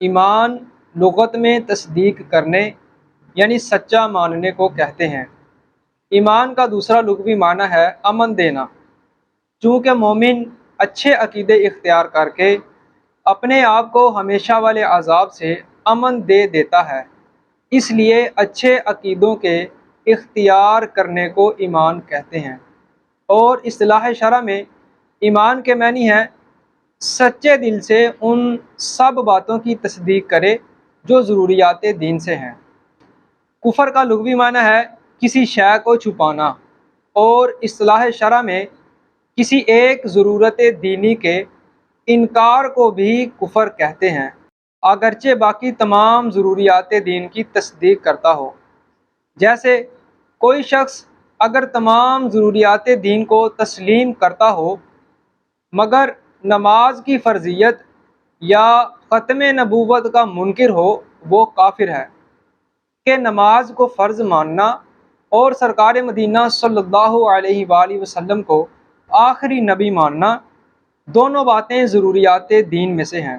ایمان لغت میں تصدیق کرنے یعنی سچا ماننے کو کہتے ہیں۔ ایمان کا دوسرا لغوی معنی ہے امن دینا۔ چونکہ مومن اچھے عقیدے اختیار کر کے اپنے آپ کو ہمیشہ والے عذاب سے امن دے دیتا ہے، اس لیے اچھے عقیدوں کے اختیار کرنے کو ایمان کہتے ہیں۔ اور اصطلاح شرع میں ایمان کے معنی ہے سچے دل سے ان سب باتوں کی تصدیق کرے جو ضروریات دین سے ہیں۔ کفر کا لغوی معنی ہے کسی شے کو چھپانا، اور اصطلاح شرع میں کسی ایک ضرورت دینی کے انکار کو بھی کفر کہتے ہیں، اگرچہ باقی تمام ضروریات دین کی تصدیق کرتا ہو۔ جیسے کوئی شخص اگر تمام ضروریات دین کو تسلیم کرتا ہو مگر نماز کی فرضیت یا ختم نبوت کا منکر ہو، وہ کافر ہے۔ کہ نماز کو فرض ماننا اور سرکار مدینہ صلی اللہ علیہ وآلہ وسلم کو آخری نبی ماننا، دونوں باتیں ضروریات دین میں سے ہیں۔